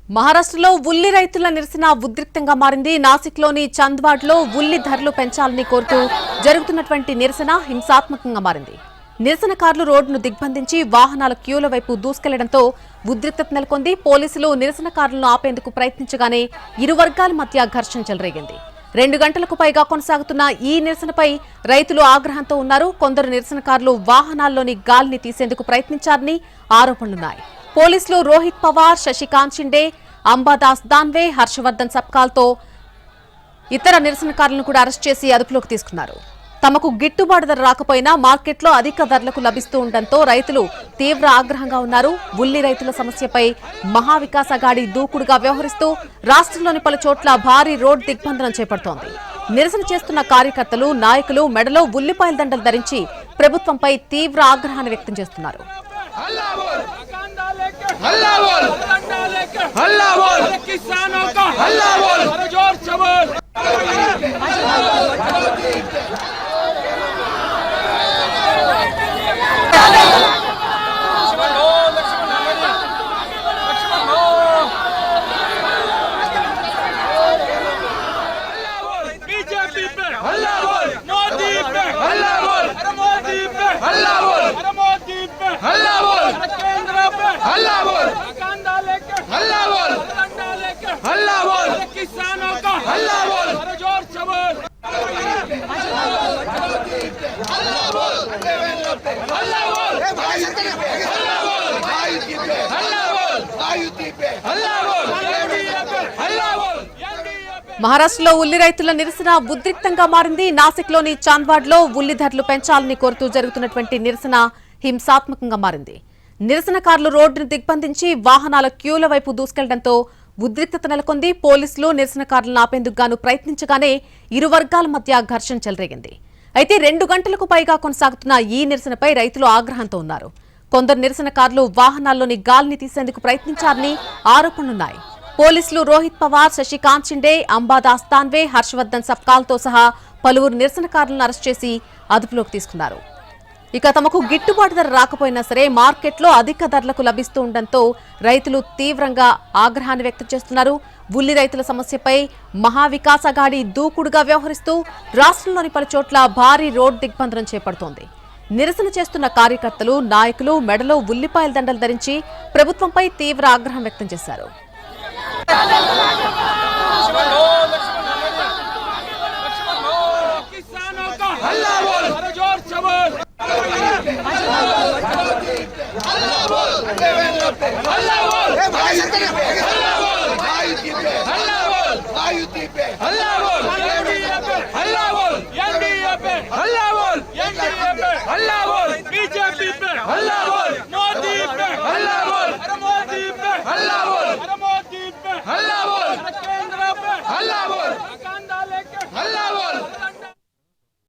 మహారాష్ట్రలో ఉల్లి రైతుల నిరసన ఉద్రిక్తంగా మారింది. నాసిక్లోని చంద్వాడ్లో ఉల్లి ధరలు పెంచాలని కోరుతూ జరుగుతున్నటువంటి నిరసన హింసాత్మకంగా మారింది. నిరసనకారులు రోడ్డును దిగ్బంధించి వాహనాల క్యూల వైపు దూసుకెళ్లడంతో ఉద్రిక్తత నెలకొంది. పోలీసులు నిరసనకారులను ఆపేందుకు ప్రయత్నించగానే ఇరు వర్గాల మధ్య ఘర్షణ చెలరేగింది. 2 గంటలకు పైగా కొనసాగుతున్న ఈ నిరసనపై రైతులు ఆగ్రహంతో ఉన్నారు. కొందరు నిరసనకారులు వాహనాల్లోని గాలిని తీసేందుకు ప్రయత్నించారని ఆరోపణలున్నాయి. పోలీసులు రోహిత్ పవార్, శశికాంత్ షిండే, అంబాదాస్ దాన్వే, హర్షవర్ధన్ సబ్కాల్తో ఇతర నిరసనకారులను కూడా అరెస్ట్ చేసి అదుపులోకి తీసుకున్నారు. తమకు గిట్టుబాటు ధర రాకపోయినా మార్కెట్లో అధిక ధరలకు లభిస్తూ ఉండడంతో రైతులు తీవ్ర ఆగ్రహంగా ఉన్నారు. ఉల్లి రైతుల సమస్యపై మహావికాస్ అఘాడీ దూకుడుగా వ్యవహరిస్తూ రాష్ట్రంలోని పలు చోట్ల భారీ రోడ్ దిగ్బంధనం చేపడుతోంది. నిరసన చేస్తున్న కార్యకర్తలు, నాయకులు మెడలో ఉల్లిపాయల దండలు ధరించి ప్రభుత్వంపై తీవ్ర ఆగ్రహాన్ని వ్యక్తం చేస్తున్నారు. మహారాష్ట్రలో ఉల్లి రైతుల నిరసన ఉద్రిక్తంగా మారింది. నాసిక్లోని చాంద్వాడ్లో ఉల్లి ధరలు పెంచాలని కోరుతూ జరుగుతున్నటువంటి నిరసన హింసాత్మకంగా మారింది. నిరసనకారులు రోడ్డును దిగ్బంధించి వాహనాల క్యూల వైపు దూసుకెళ్లడంతో ఉద్రిక్తత నెలకొంది. పోలీసులు నిరసనకారులను ఆపేందుకు గాను ప్రయత్నించగానే ఇరు వర్గాల మధ్య ఘర్షణ చెలరేగింది. అయితే 2 గంటలకు పైగా కొనసాగుతున్న ఈ నిరసనపై రైతులు ఆగ్రహంతో ఉన్నారు. కొందరు నిరసనకారులు వాహనాల్లోని గాలిని తీసేందుకు ప్రయత్నించారని ఆరోపణలున్నాయి. పోలీసులు రోహిత్ పవార్, శశికాంత్ షిండే, అంబాదాస్ దాన్వే, హర్షవర్ధన్ సబ్కాల్తో సహా పలువురు నిరసనకారులను అరెస్ట్ చేసి అదుపులోకి తీసుకున్నారు. ఇక తమకు గిట్టుబాటు ధర రాకపోయినా సరే మార్కెట్లో అధిక ధరలకు లభిస్తూ ఉండడంతో రైతులు తీవ్రంగా ఆగ్రహాన్ని వ్యక్తం చేస్తున్నారు. ఉల్లి రైతుల సమస్యపై మహావికాస్ అఘాడీ దూకుడుగా వ్యవహరిస్తూ రాష్ట్రంలోని పలు చోట్ల భారీ రోడ్ దిగ్బంధనం చేపడుతోంది. నిరసన చేస్తున్న కార్యకర్తలు, నాయకులు మెడలో ఉల్లిపాయల దండలు ధరించి ప్రభుత్వంపై తీవ్ర ఆగ్రహం వ్యక్తం చేశారు. Allah